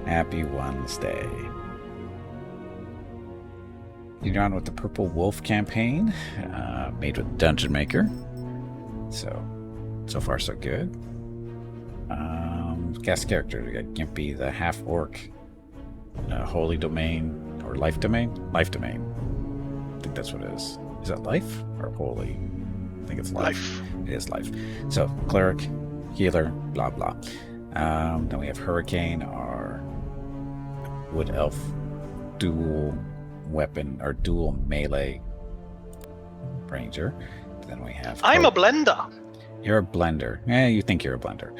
Happy Wednesday. You're on with the Purple Wolf campaign, made with Dungeon Maker. So far so good. Guest character, we got Gimpy, the half orc, Holy Domain or Life Domain. Life Domain. I think that's what it is. Is that life or holy? I think it's life. It is life. So cleric, healer, blah blah. Then we have Hurricane, our wood elf, dual weapon or dual melee ranger. Then we have. I'm a blender. You're a blender. You think you're a blender.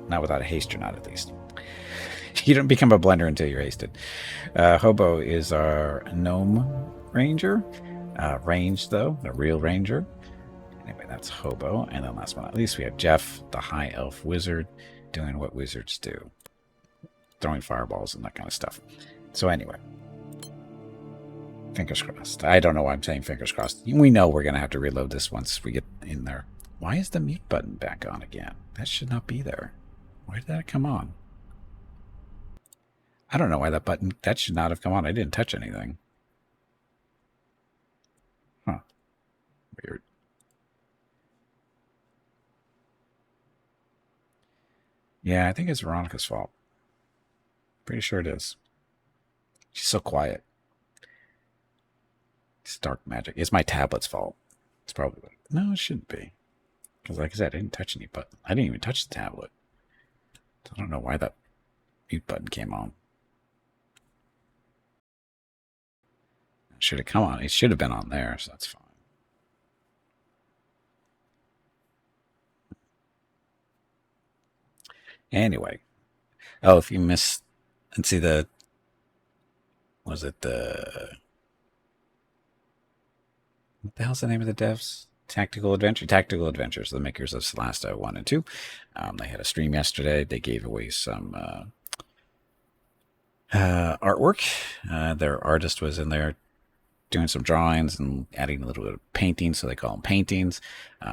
Not without a haste, you're not, at least. You don't become a blender until you're hasted. Hobo is our gnome ranger. Range, though, the real ranger. Anyway, that's Hobo. And then last but not least, we have Jeff, the high elf wizard, doing what wizards do. Throwing fireballs and that kind of stuff. So anyway. Fingers crossed. I don't know why I'm saying fingers crossed. We know we're going to have to reload this once we get in there. Why is the mute button back on again? That should not be there. Why did that come on? I don't know why that should not have come on. I didn't touch anything. Huh. Weird. Yeah, I think it's Veronica's fault. Pretty sure it is. She's so quiet. It's dark magic. It's my tablet's fault. It's probably... No, it shouldn't be. Because like I said, I didn't touch any button. I didn't even touch the tablet. So I don't know why that mute button came on. It should have come on. It should have been on there, so that's fine. Anyway. Oh, if you missed... Let's see the... Was it the... What the hell's the name of the devs? Tactical Adventures, the makers of Solasta 1 and 2. They had a stream yesterday. They gave away some artwork. Their artist was in there doing some drawings and adding a little bit of painting, so they call them paintings.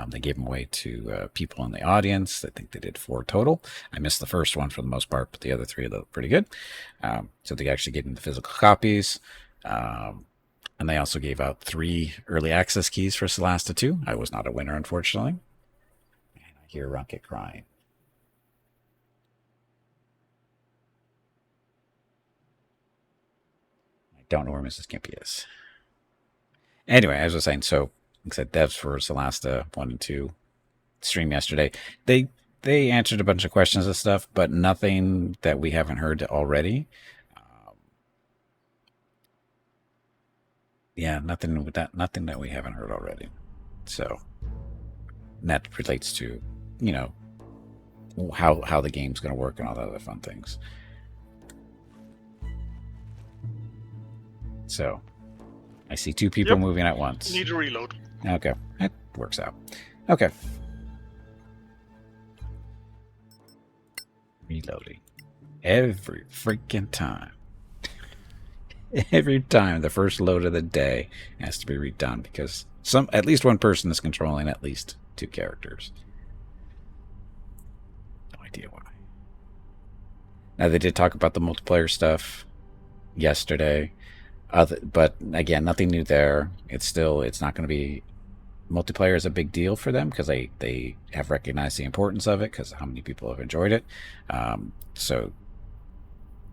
They gave them away to people in the audience. I think they did 4 total. I missed the first one for the most part, but the other 3 look pretty good. So they actually gave them the physical copies. And they also gave out 3 early access keys for Solasta 2. I was not a winner, unfortunately. And I hear Runket crying. I don't know where Mrs. Gimpy is. Anyway, as I was saying, so, like I said, devs for Solasta 1 and 2 stream yesterday. They answered a bunch of questions and stuff, but nothing that we haven't heard already. Yeah, nothing that we haven't heard already. So that relates to, you know, how the game's going to work and all the other fun things. So I see 2 people moving at once. Need to reload. Okay, that works out. Okay. Reloading. Every freaking time. Every time the first load of the day has to be redone because at least one person is controlling at least 2 characters. No idea why. Now they did talk about the multiplayer stuff yesterday, but again, nothing new there. It's not going to be multiplayer is a big deal for them because they have recognized the importance of it because how many people have enjoyed it. So.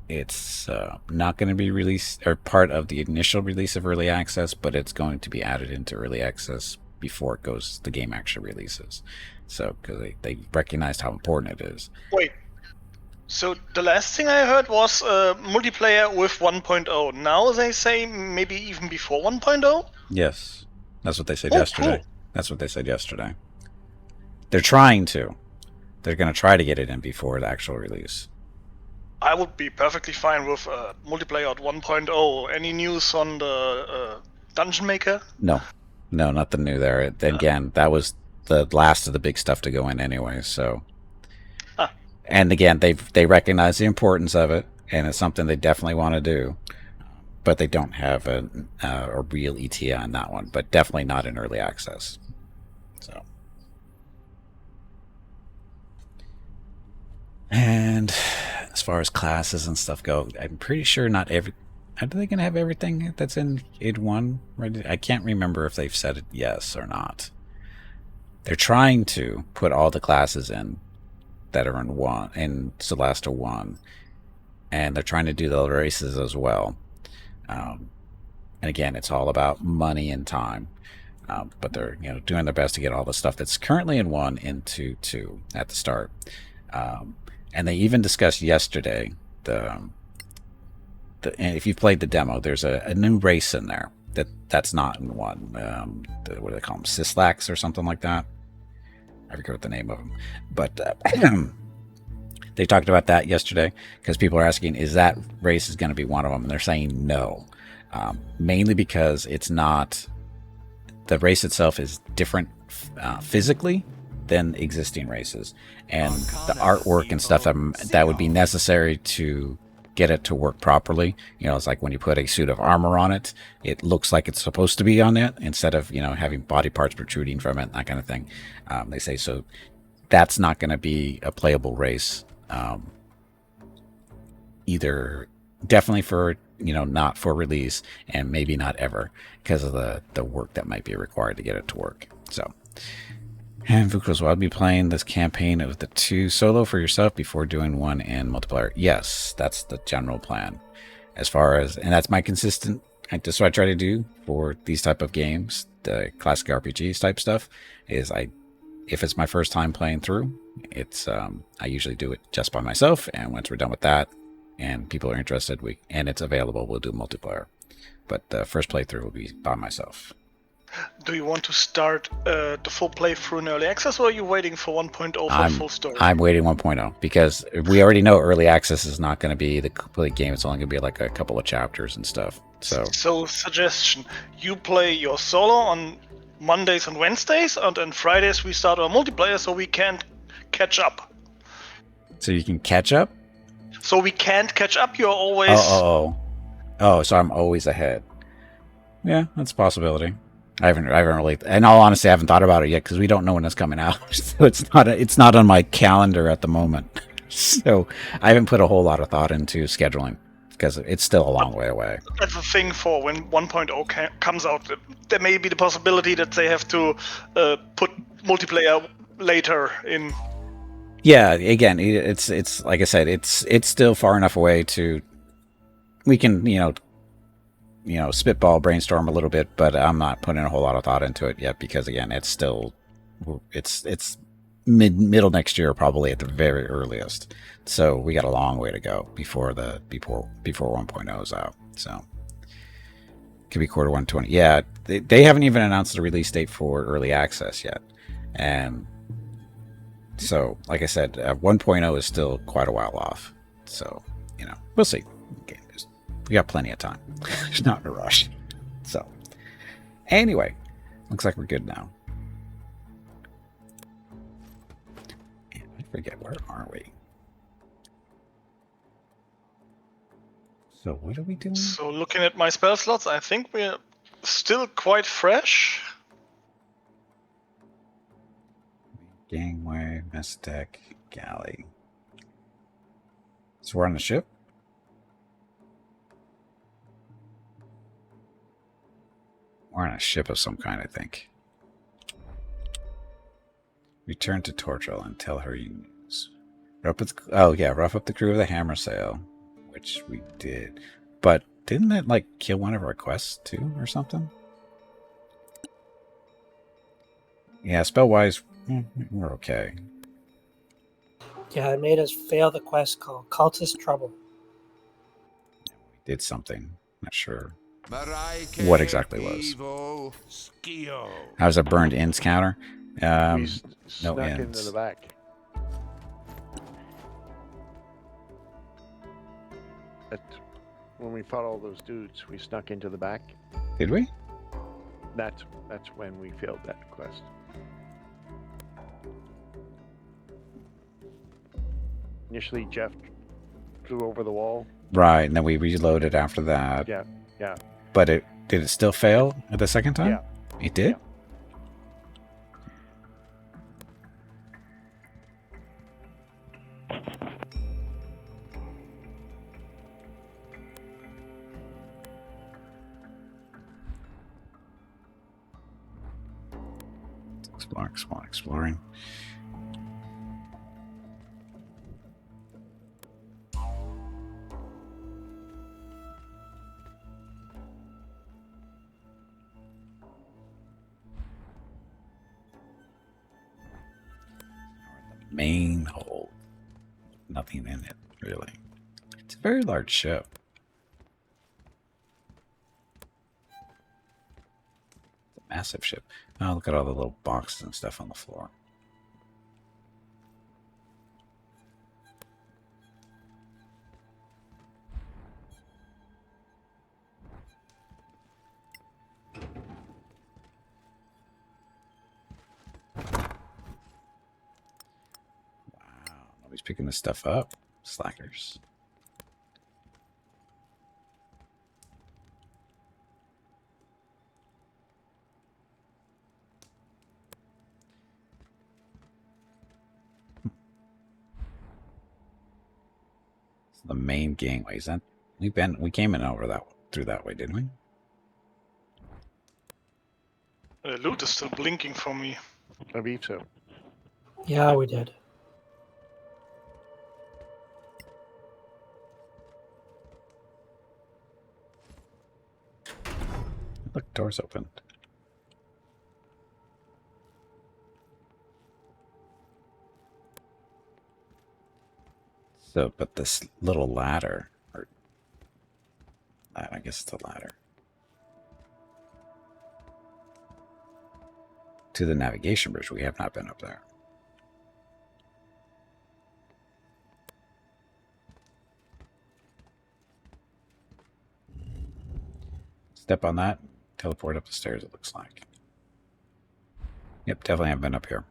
It's not going to be released or part of the initial release of early access, but it's going to be added into early access before the game actually releases. So, because they recognized how important it is. Wait. So the last thing I heard was multiplayer with 1.0. Now they say maybe even before 1.0? Yes. That's what they said yesterday. Cool. That's what they said yesterday. They're trying to. They're going to try to get it in before the actual release. I would be perfectly fine with multiplayer at 1.0. Any news on the Dungeon Maker? No, nothing new there. Again, that was the last of the big stuff to go in anyway. So, and again, they recognize the importance of it, and it's something they definitely want to do. But they don't have a real ETA on that one. But definitely not in early access. So. And as far as classes and stuff go, I'm pretty sure not every. Are they going to have everything that's in id 1? Right? I can't remember if they've said it yes or not. They're trying to put all the classes in that are in Solasta 1, and they're trying to do the races as well. And again, it's all about money and time. But they're doing their best to get all the stuff that's currently in 1 into 2 at the start. And they even discussed yesterday and if you've played the demo, there's a new race in there that's not in 1. What do they call them? Syslax or something like that. I forget what the name of them. But they talked about that yesterday because people are asking, is that race is going to be one of them? And they're saying no. Mainly because it's not... The race itself is different physically than existing races. And the artwork and stuff that would be necessary to get it to work properly. It's like when you put a suit of armor on it, it looks like it's supposed to be on it instead of, having body parts protruding from it, that kind of thing. They say, so that's not going to be a playable race. Either definitely for, not for release, and maybe not ever because of the work that might be required to get it to work. So, and Vukos, will I be playing this campaign of the 2 solo for yourself before doing 1 in multiplayer? Yes, that's the general plan. As far as, and that's my consistent, that's what I try to do for these type of games, the classic RPGs type stuff, is if it's my first time playing through, it's I usually do it just by myself, and once we're done with that and people are interested, and it's available, we'll do multiplayer. But the first playthrough will be by myself. Do you want to start the full playthrough in early access, or are you waiting for 1.0 for full story? I'm waiting 1.0 because we already know early access is not going to be the complete game. It's only going to be like a couple of chapters and stuff. So suggestion: you play your solo on Mondays and Wednesdays, and on Fridays we start our multiplayer, so we can't catch up. So you can catch up. So we can't catch up. You're always. Oh, so I'm always ahead. Yeah, that's a possibility. I haven't really, in all honesty, I haven't thought about it yet because we don't know when it's coming out. So it's not on my calendar at the moment. So I haven't put a whole lot of thought into scheduling because it's still a long way away. That's the thing for when 1.0 comes out. There may be the possibility that they have to put multiplayer later in. Yeah, again, it's like I said, it's still far enough away to we can spitball, brainstorm a little bit, but I'm not putting a whole lot of thought into it yet because again, it's still it's middle next year probably at the very earliest. So we got a long way to go before 1.0 is out. So could be quarter 120. Yeah, they haven't even announced the release date for early access yet, and so like I said, 1.0 is still quite a while off. So we'll see. Okay, we got plenty of time. It's not in a rush. So anyway, looks like we're good now. I forget, where are we? So what are we doing? So looking at my spell slots, I think we're still quite fresh. Gangway, mess deck, galley. So we're on the ship? We're on a ship of some kind, I think. Return to Torchel and tell her your news. Rough up the crew of the hammer sail, which we did. But didn't that kill one of our quests too, or something? Yeah, spell-wise, we're okay. Yeah, it made us fail the quest called Cultist Trouble. We did something. Not sure what exactly was. How's a burned ends counter? We No snuck ends. into the back. When we fought all those dudes, we snuck into the back. Did we? That's when we failed that quest. Initially, Jeff flew over the wall. Right, and then we reloaded after that. Yeah. But did it still fail at the second time? Yeah. It did? Yeah. Exploring. Main hold. Nothing in it, really. It's a very large ship. It's a massive ship. Oh, look at all the little boxes and stuff on the floor. Wow, nobody's picking this stuff up. Slackers. The main gangway. Is that we came in over that through that way, didn't we? The loot is still blinking for me. I believe so. Yeah, we did. Look, doors opened. So, but this little ladder, or I guess it's a ladder, to the navigation bridge. We have not been up there. Step on that, teleport up the stairs, it looks like. Yep, definitely haven't been up here.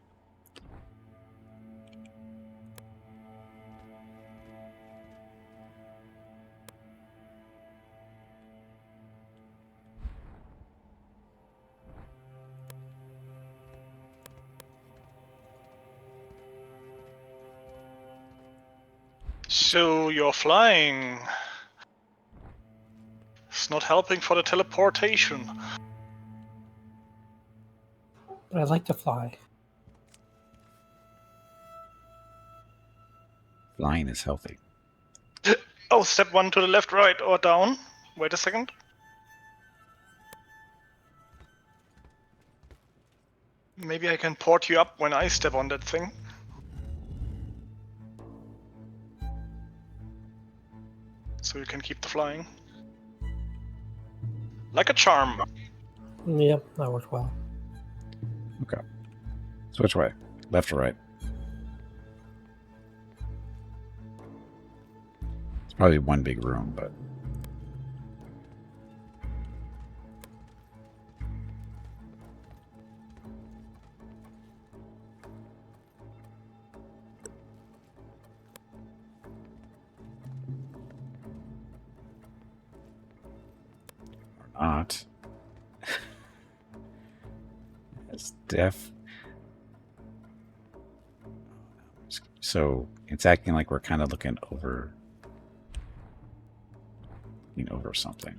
So you're flying. It's not helping for the teleportation. But I like to fly. Flying is healthy. Oh, step 1 to the left, right, or down. Wait a second. Maybe I can port you up when I step on that thing. So you can keep the flying. Like a charm. Yep, that worked well. Okay. So which way? Left or right? It's probably one big room, but or not. It's deaf. So it's acting like we're kind of looking over something,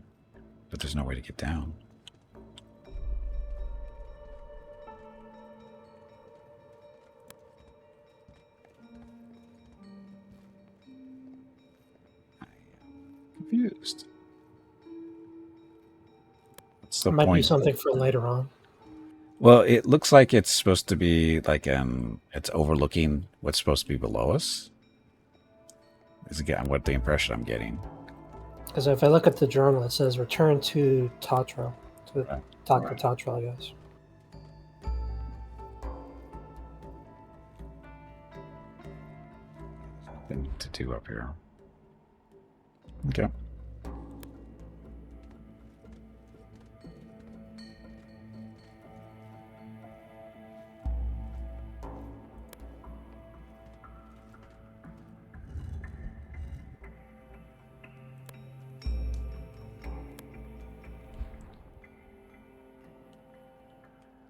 but there's no way to get down. I am confused. What's the It might be point? something for later on. Well, it looks like it's supposed to be like it's overlooking what's supposed to be below us. Is again what the impression I'm getting. Because if I look at the journal, it says return to Tatra. To Right. Dr. Right. Tatra, I guess. Nothing to do up here. Okay.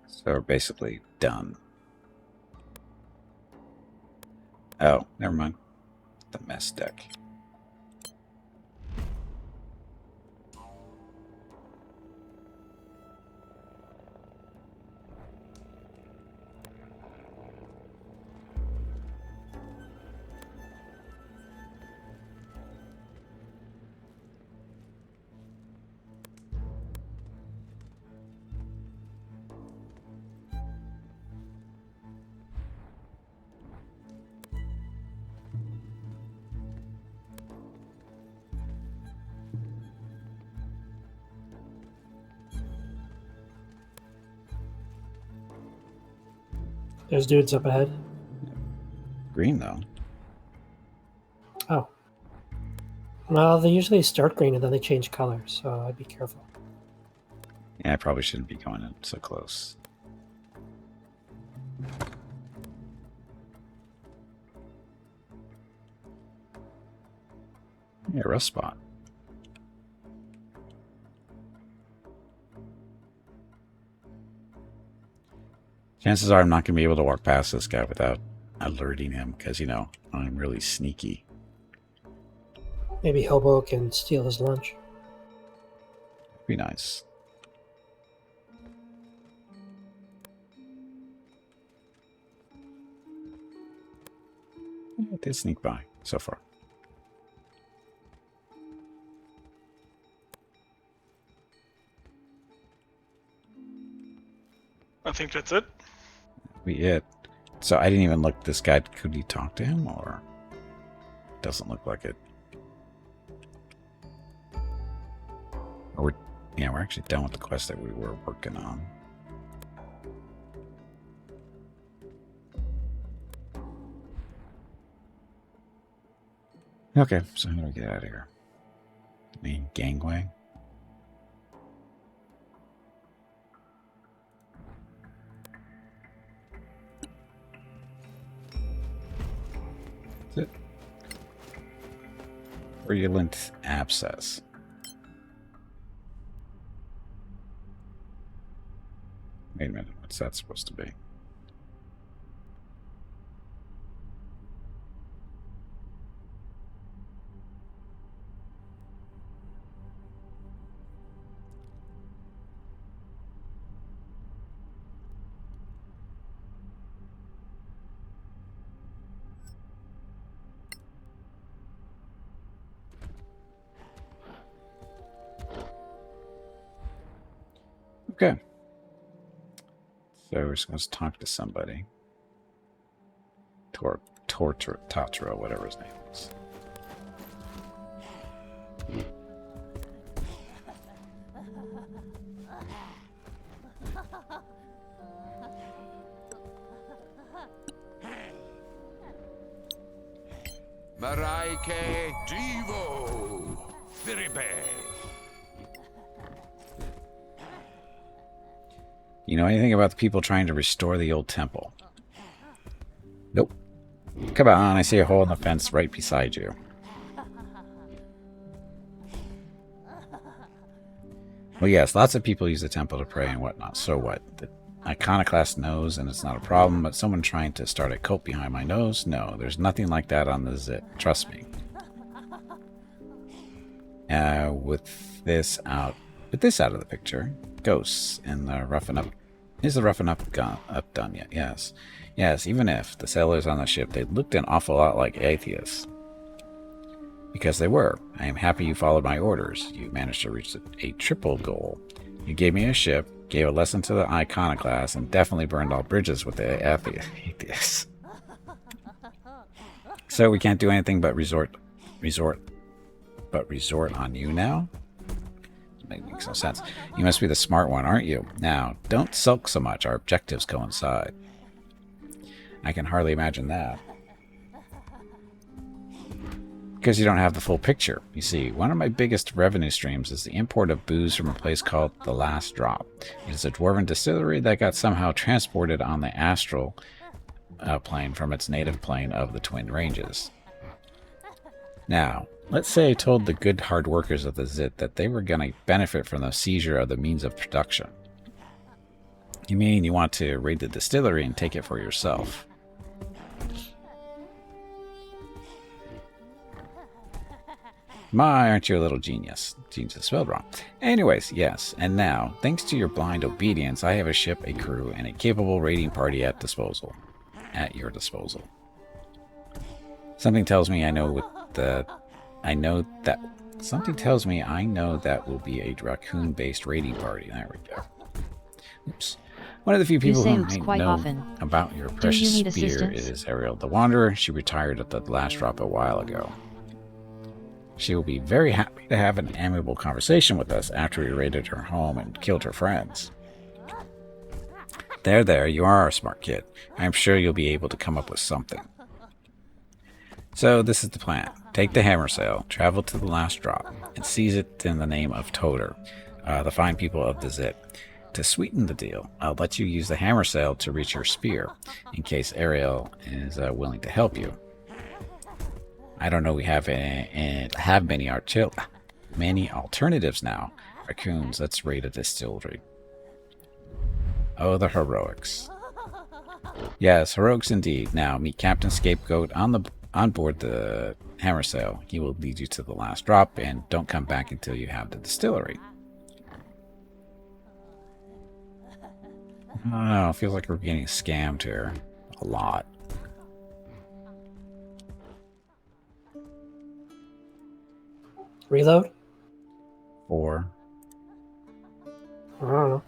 So we're basically done. Oh, never mind. The mess deck. There's dudes up ahead. Green, though. Oh. Well, they usually start green and then they change color, so I'd be careful. Yeah, I probably shouldn't be going in so close. Yeah, rough spot. Chances are I'm not going to be able to walk past this guy without alerting him because, you know, I'm really sneaky. Maybe Hobo can steal his lunch. Be nice. Yeah, it did sneak by so far. I think that's it. Be it. So I didn't even look. This guy, could he talk to him or? Doesn't look like it. Or we're actually done with the quest that we were working on. Okay, so how do we get out of here? Main gangway. That's it. Virulent abscess. Wait a minute, what's that supposed to be? Okay. So we're supposed to talk to somebody. Tatra, whatever his name is. Maraike Divo Firibe. You know anything about the people trying to restore the old temple? Nope. Come on, I see a hole in the fence right beside you. Well, yes, lots of people use the temple to pray and whatnot. So what? The iconoclast knows and it's not a problem, but someone trying to start a cult behind my nose? No, there's nothing like that on the Zit. Trust me. With this out of the picture, ghosts and the roughing up. Is the roughing up done yet? Yes. Yes, even if the sailors on the ship, they looked an awful lot like atheists. Because they were. I am happy you followed my orders. You managed to reach a triple goal. You gave me a ship, gave a lesson to the iconoclast, and definitely burned all bridges with the atheists. So we can't do anything but resort on you now? Makes no sense. You must be the smart one, aren't you? Now, don't sulk so much. Our objectives coincide. I can hardly imagine that. Because you don't have the full picture. You see, one of my biggest revenue streams is the import of booze from a place called The Last Drop. It is a dwarven distillery that got somehow transported on the astral plane from its native plane of the Twin Ranges. Now, let's say I told the good hard workers of the Zit that they were going to benefit from the seizure of the means of production. You mean you want to raid the distillery and take it for yourself? My, aren't you a little genius? Genius is spelled wrong. Anyways, yes, and now, thanks to your blind obedience, I have a ship, a crew, and a capable raiding party at your disposal. Something tells me Something tells me I know that will be a raccoon-based raiding party. There we go. Oops. One of the few people who might know about your precious spear is Ariel the Wanderer. She retired at the Last Drop a while ago. She will be very happy to have an amiable conversation with us after we raided her home and killed her friends. There, you are a smart kid. I'm sure you'll be able to come up with something. So this is the plan. Take the hammer sail, travel to the last drop, and seize it in the name of Toter, the fine people of the Zit. To sweeten the deal, I'll let you use the hammer sail to reach your spear, in case Ariel is willing to help you. I don't know we have many alternatives now. Raccoons, let's raid a distillery. Oh, the heroics. Yes, heroics indeed. Now, meet Captain Scapegoat on board the hammer sail. He will lead you to the last drop, and don't come back until you have the distillery. I don't know, it feels like we're getting scammed here. A lot. Reload? 4. I don't know.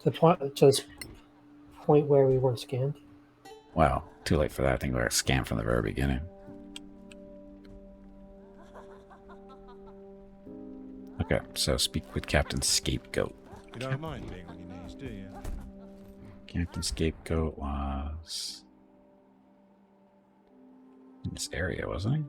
To this point where we weren't scammed. Well, too late for that. I think we were scammed from the very beginning. Okay, so speak with Captain Scapegoat. You don't mind being on your knees, do you? Captain Scapegoat was in this area, wasn't he?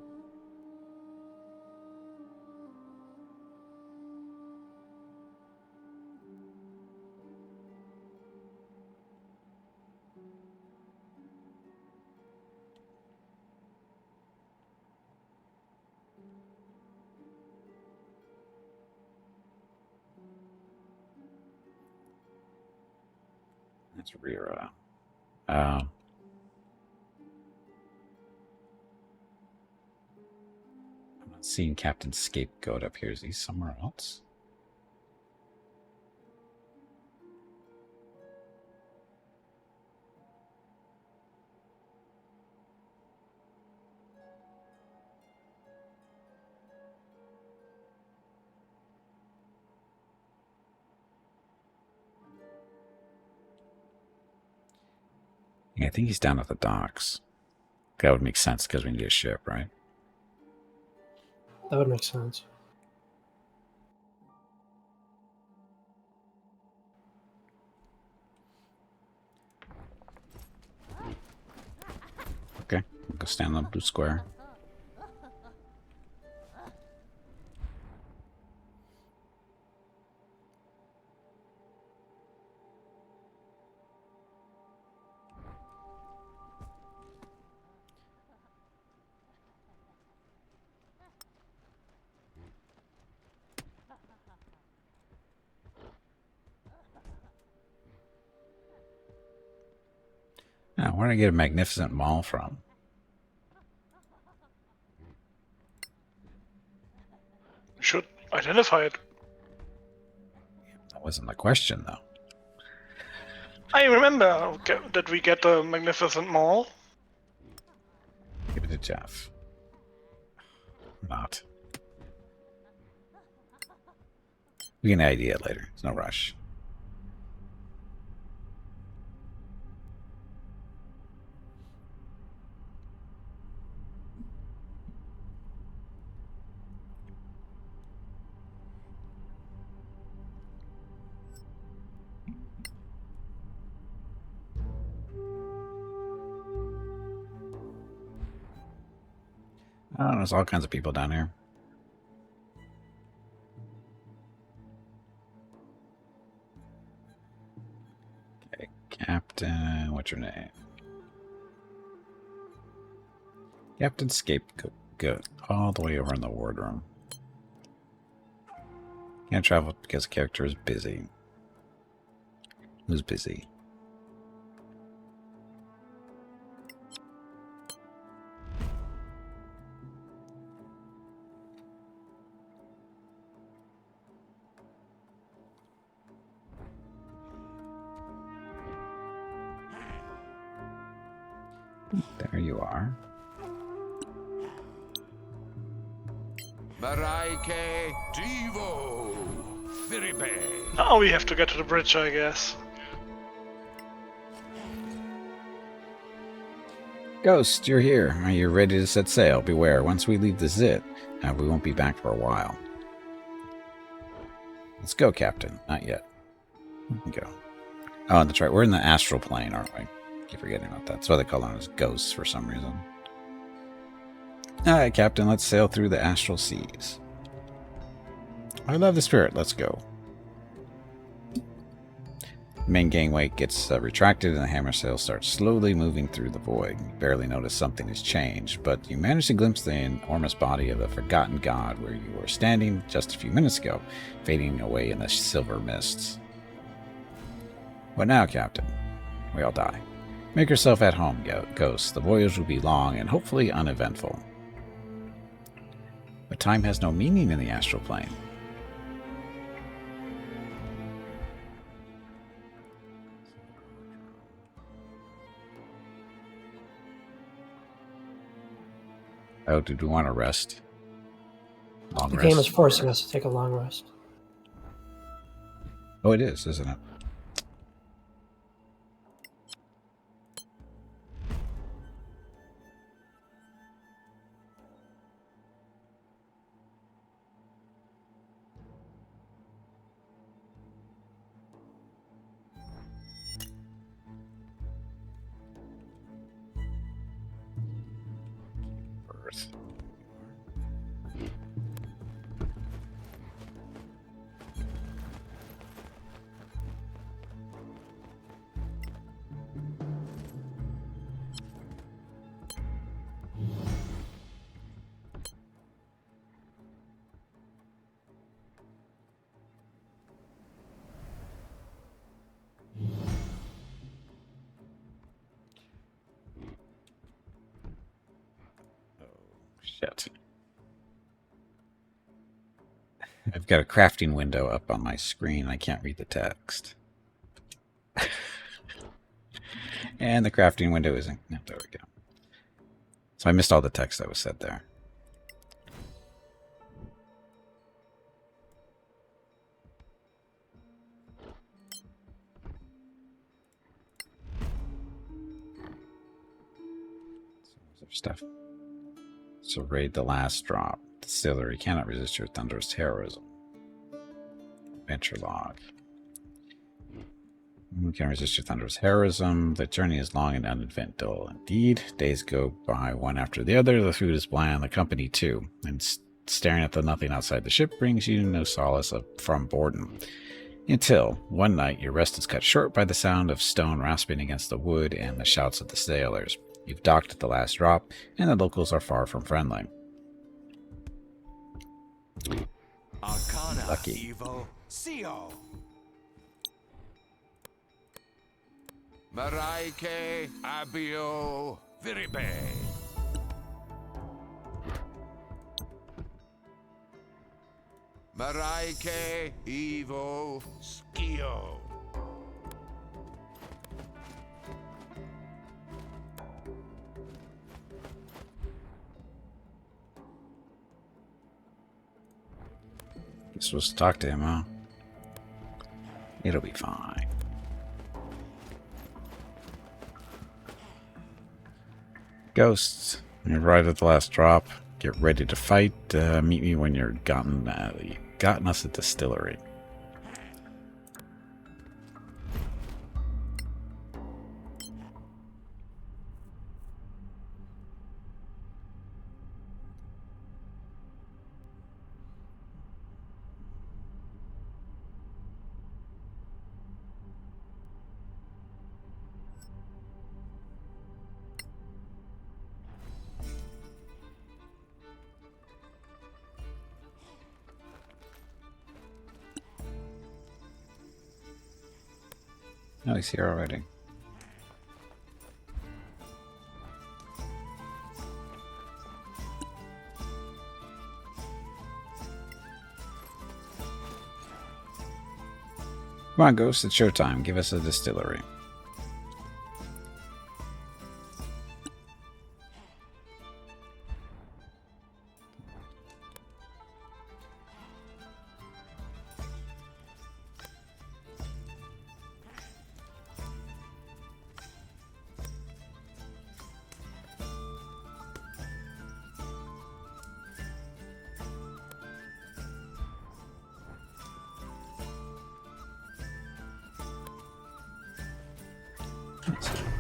That's Rira. I'm not seeing Captain Scapegoat up here. Is he somewhere else? Yeah, I think he's down at the docks. That would make sense because we need a ship, right? That would make sense. Okay, we'll go stand on the blue square. Now, where did I get a magnificent mall from? Should identify it. That wasn't the question, though. I remember that we get a magnificent mall. Give it to Jeff. Not. We can idea it later. There's no rush. Oh, there's all kinds of people down here. Okay, Captain, what's your name? Captain Scapegoat. Good. All the way over in the wardroom. Can't travel because the character is busy. Who's busy? There you are. Maraike Divo Firibe. Now we have to get to the bridge, I guess. Ghost, you're here. Are you ready to set sail? Beware, once we leave the Zit, we won't be back for a while. Let's go, Captain. Not yet. We can go. Oh, that's right. We're in the astral plane, aren't we? Keep forgetting about that. That's why they call them as ghosts for some reason. All right, Captain. Let's sail through the astral seas. I love the spirit. Let's go. The main gangway gets retracted and the hammer sail starts slowly moving through the void. You barely notice something has changed, but you manage to glimpse the enormous body of a forgotten god where you were standing just a few minutes ago, fading away in the silver mists. What now, Captain? We all die. Make yourself at home, Ghost. The voyage will be long and hopefully uneventful. But time has no meaning in the astral plane. Oh, did we want to rest? Long The rest? game is forcing us to take a long rest. Oh, it is, isn't it? Earth. Shit. I've got a crafting window up on my screen. I can't read the text. And the crafting window isn't. No, there we go. So I missed all the text that was said there. Stuff. So raid the last drop. Distillery cannot resist your thunderous terrorism. Adventure log. We can resist your thunderous heroism. The journey is long and uneventful. Indeed, days go by one after the other. The food is bland, the company too. And staring at the nothing outside the ship brings you no solace from boredom. Until, one night, your rest is cut short by the sound of stone rasping against the wood and the shouts of the sailors. You've docked at the last drop, and the locals are far from friendly. Arcana, Lucky. Evo, Sio. Maraike, Abio, Viribe. Maraike, Evo, Skio. You're supposed to talk to him, huh? It'll be fine. Ghosts, you're right at the last drop. Get ready to fight. Meet me when you've gotten us a distillery. Oh, he's here already. Come on, Ghost, it's showtime. Give us a distillery.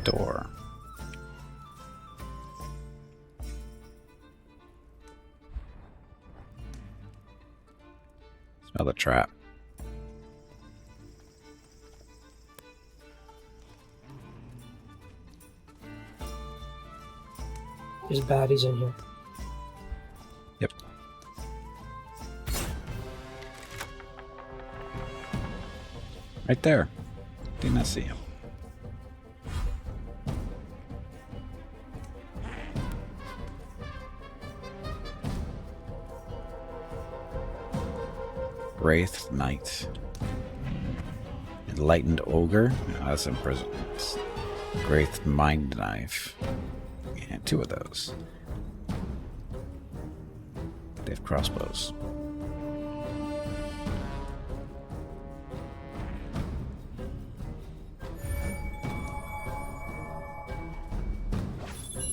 door. Smell the trap. There's baddies in here. Yep. Right there. Did not see him. Wraith Knight. Enlightened Ogre. Oh, that's imprisonment. Wraith Mind Knife. And 2 of those. They have crossbows.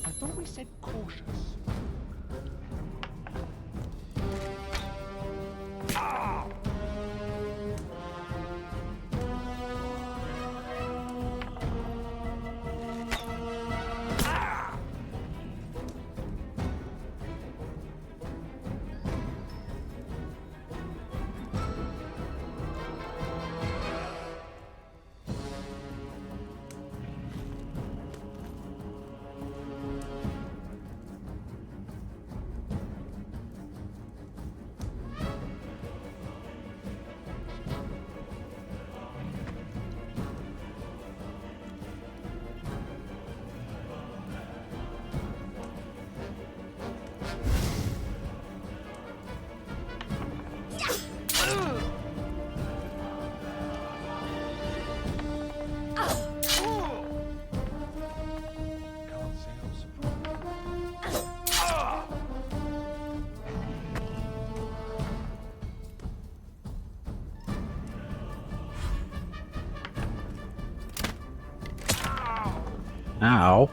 I thought we said cautious. Can't say I'm surprised. Ow.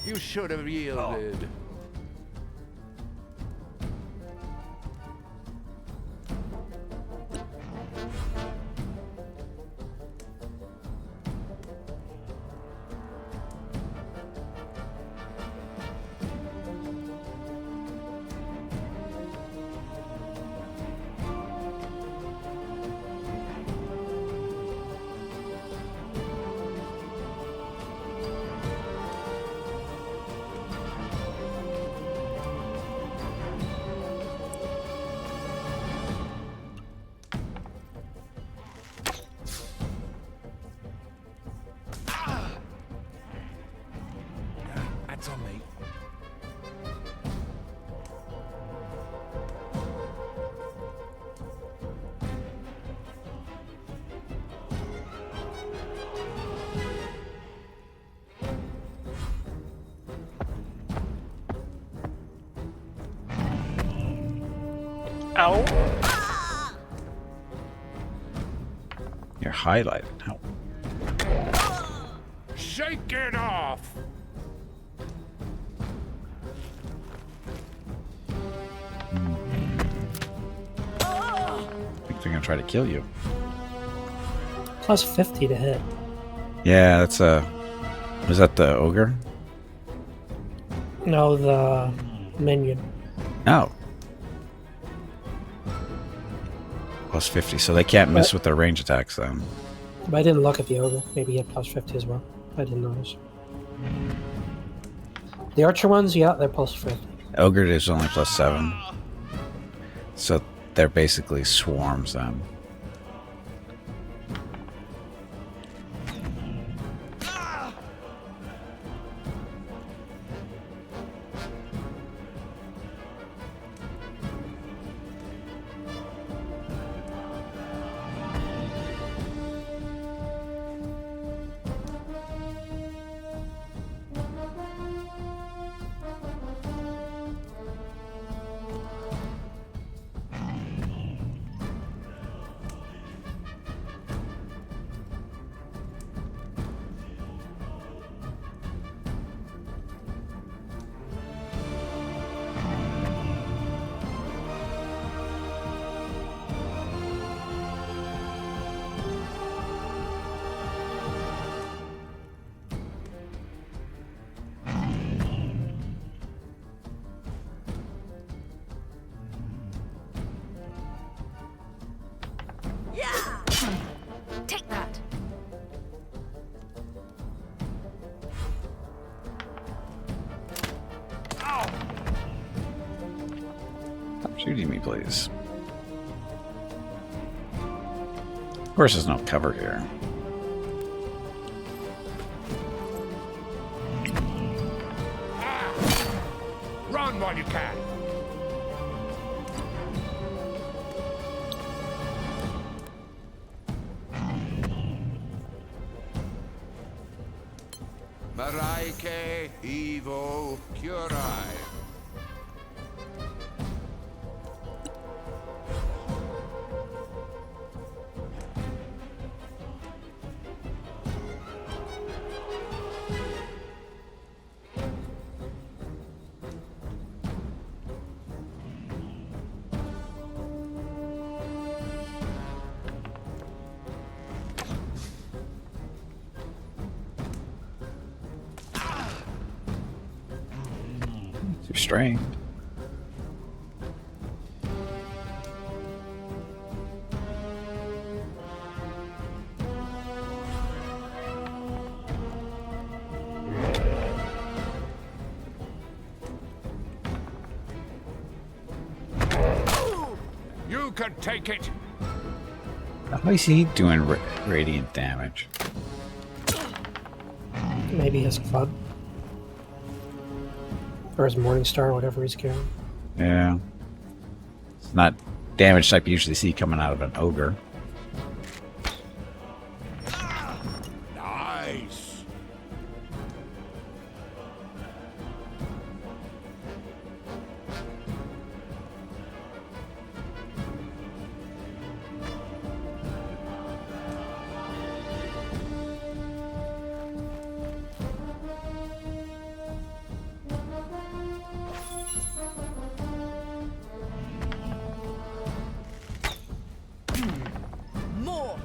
You should have yielded. That's on me. Ow. You're highlighted. Ow. Shake it off! I think they're gonna try to kill you. Plus 50 to hit. Yeah, that's a. Was that the ogre? No, the minion. No. Plus 50, so they can't miss with their range attacks then. But I didn't look at the ogre. Maybe he had plus 50 as well. I didn't notice. The archer ones, yeah, they're plus 50. Ogre is only plus 7. So they're basically swarms then. Shooting me, please. Of course, there's no cover here. Run while you can. Maraike Evo Curai. Too strained. You can take it. How is he doing radiant damage? Maybe he has a flood. Or his Morningstar, whatever he's carrying. Yeah. It's not damage type you usually see coming out of an ogre. Nice. More.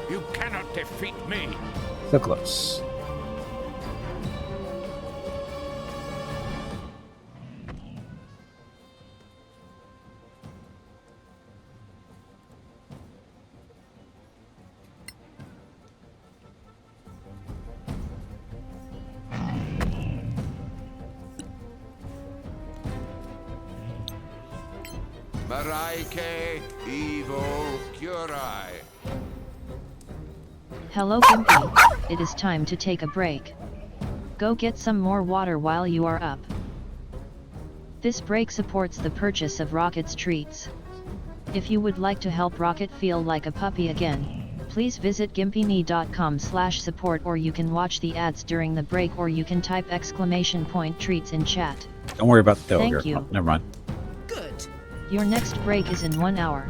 You cannot defeat me. So close. Maraike Evo Curai. Hello Gimpy, it is time to take a break. Go get some more water while you are up. This break supports the purchase of Rocket's treats. If you would like to help Rocket feel like a puppy again, please visit gimpyme.com/support, or you can watch the ads during the break, or you can type !treats in chat. Don't worry about the ogre. Thank you. Oh, never mind. Good. Your next break is in 1 hour.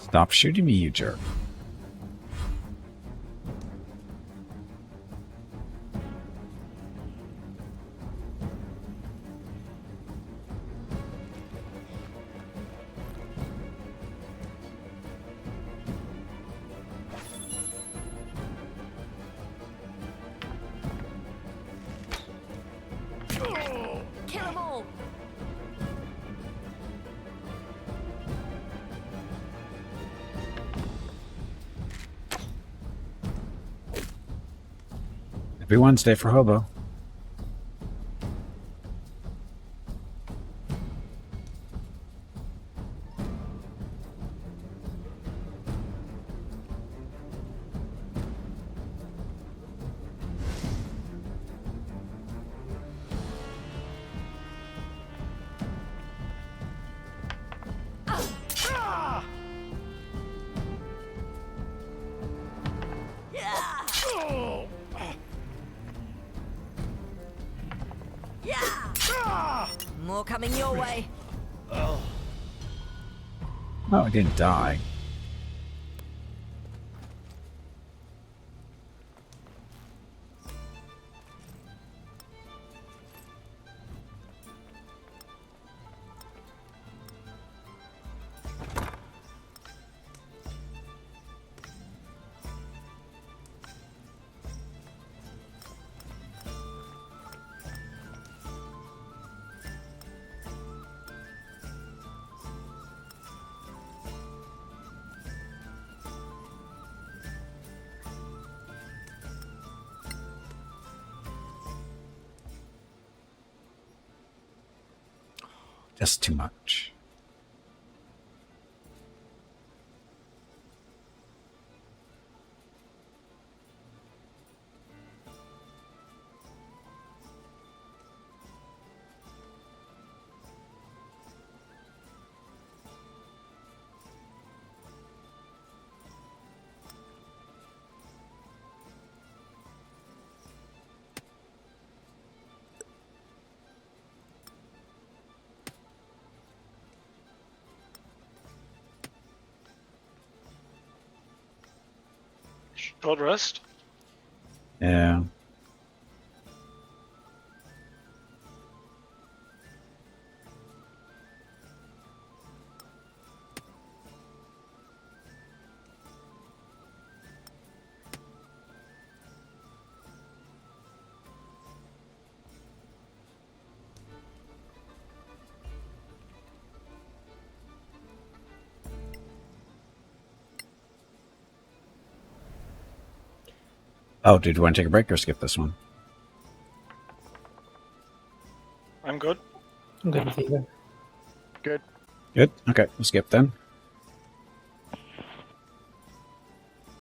Stop shooting me, you jerk. Kill 'em all. Every Wednesday for Hobo. More coming your way. Oh, I didn't die. Just too much. Short rest. Yeah. Oh, did you want to take a break or skip this one? I'm good. I'm good with either. Good. Good. Okay, we'll skip then.